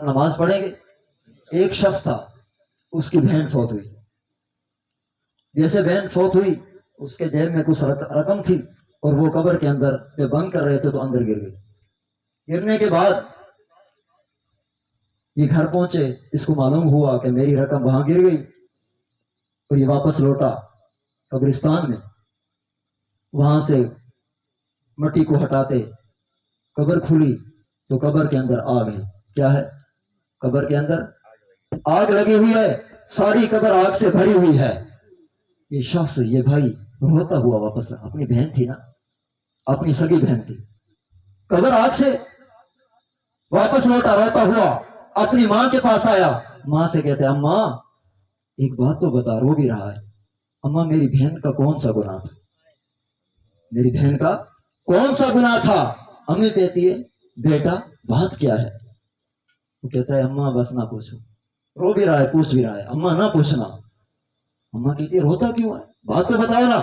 نماز پڑھیں گے. ایک شخص تھا, اس کی بہن فوت ہوئی. جیسے بہن فوت ہوئی, اس کے جیب میں کچھ رقم تھی اور وہ قبر کے اندر جب بند کر رہے تھے تو اندر گر گئی. گرنے کے بعد یہ گھر پہنچے, اس کو معلوم ہوا کہ میری رقم وہاں گر گئی, اور یہ واپس لوٹا قبرستان میں. وہاں سے مٹی کو ہٹاتے قبر کھلی تو قبر کے اندر آگ ہے. کیا ہے؟ قبر کے اندر آگ لگی ہوئی ہے, ساری قبر آگ سے بھری ہوئی ہے. یہ شخص, یہ بھائی روتا ہوا واپس لیا. اپنی بہن تھی نا, اپنی سگی بہن تھی, قبر آگ سے واپس لوٹا روتا ہوا, اپنی ماں کے پاس آیا. ماں سے کہتے ہیں اماں ایک بات تو بتا, رو بھی رہا ہے. اماں میری بہن کا کون سا گناہ تھا؟ میری بہن کا کون سا گناہ تھا؟ امی کہتی ہے بیٹا بات کیا ہے؟ وہ کہتا ہے اماں بس نہ پوچھو. رو بھی رہا ہے, پوچھ بھی رہا ہے, اماں نہ پوچھنا. اماں کہتی ہے روتا کیوں ہے, بات تو بتاؤ نا.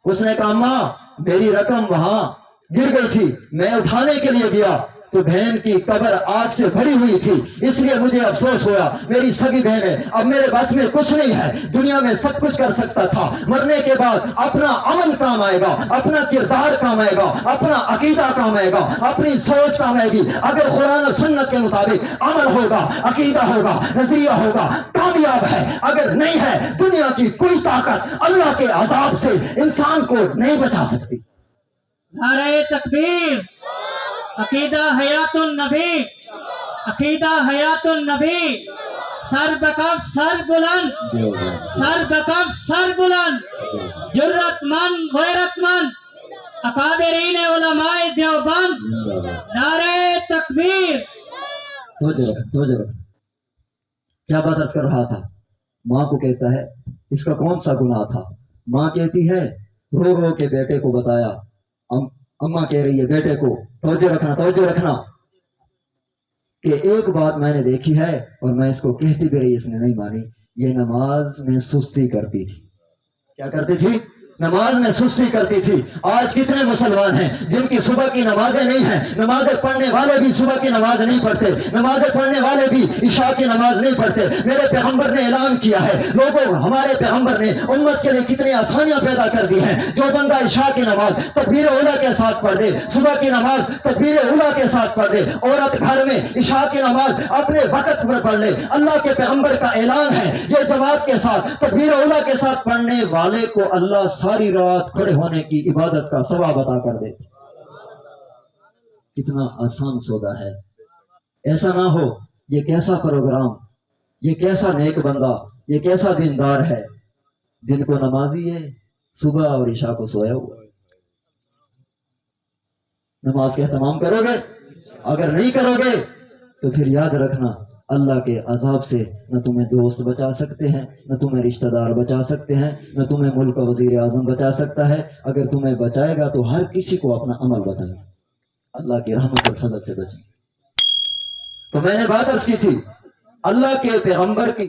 اس نے کہا اماں میری رقم وہاں گر گئی تھی, میں اٹھانے کے لیے گیا تو بہن کی قبر آگ سے بھری ہوئی تھی, اس لیے مجھے افسوس ہوا. میری سگی بہن ہے, اب میرے بس میں کچھ نہیں ہے. دنیا میں سب کچھ کر سکتا تھا, مرنے کے بعد اپنا عمل کام آئے گا, اپنا کردار کام آئے گا, اپنا عقیدہ کام آئے گا, اپنی سوچ کام آئے گی. اگر قرآن و سنت کے مطابق عمل ہوگا, عقیدہ ہوگا, نظریہ ہوگا, کامیاب ہے. اگر نہیں ہے, دنیا کی کوئی طاقت اللہ کے عذاب سے انسان کو نہیں بچا سکتی. نعرہ تکبیر. عقیدہ حیات النبی, عقیدہ حیات النبی. سر بکف سر بلند, سر بکف سر بلند, جرت مند غیرت مند, اکابرین علماء دیوبند. نعرہ تکبیر. کیا بات عرض کر رہا تھا؟ ماں کو کہتا ہے اس کا کون سا گناہ تھا؟ ماں کہتی ہے رو رو کے بیٹے کو بتایا. اماں کہہ رہی ہے بیٹے کو توجہ رکھنا کہ ایک بات میں نے دیکھی ہے اور میں اس کو کہتی بھی رہی, اس نے نہیں مانی. یہ نماز میں سستی کرتی تھی. کیا کرتی تھی؟ نماز میں سستی کرتی تھی. آج کتنے مسلمان ہیں جن کی صبح کی نمازیں نہیں ہیں, نمازیں پڑھنے والے بھی صبح کی نماز نہیں پڑھتے, نمازیں پڑھنے والے بھی عشاء کی نماز نہیں پڑھتے. میرے پیغمبر نے اعلان کیا ہے, لوگوں ہمارے پیغمبر نے امت کے لیے کتنی آسانیاں پیدا کر دی ہیں. جو بندہ عشاء کی نماز تکبیر اولیٰ کے ساتھ پڑھ دے, صبح کی نماز تکبیر اولیٰ کے ساتھ پڑھ دے, عورت گھر میں عشاء کی نماز اپنے وقت پر پڑھ لے. اللہ کے پیغمبر کا اعلان ہے, یہ جماعت کے ساتھ تکبیر اولیٰ کے ساتھ پڑھنے والے کو اللہ ساری رات کھڑے ہونے کی عبادت کا ثواب عطا کر دیتے. کتنا آسان سودا ہے. ایسا نہ ہو, یہ کیسا پروگرام, یہ کیسا نیک بندہ, یہ کیسا دیندار ہے, دن کو نمازی ہے, صبح اور عشاء کو سویا ہوا. نماز کا اہتمام کرو گے؟ اگر نہیں کرو گے تو پھر یاد رکھنا اللہ کے عذاب سے نہ تمہیں دوست بچا سکتے ہیں, نہ تمہیں رشتہ دار بچا سکتے ہیں, نہ تمہیں ملک کا وزیر اعظم بچا سکتا ہے. اگر تمہیں بچائے گا تو ہر کسی کو اپنا عمل بتائے, اللہ کی رحمت اور فضل سے بچیں. تو میں نے بات عرض کی تھی اللہ کے پیغمبر کی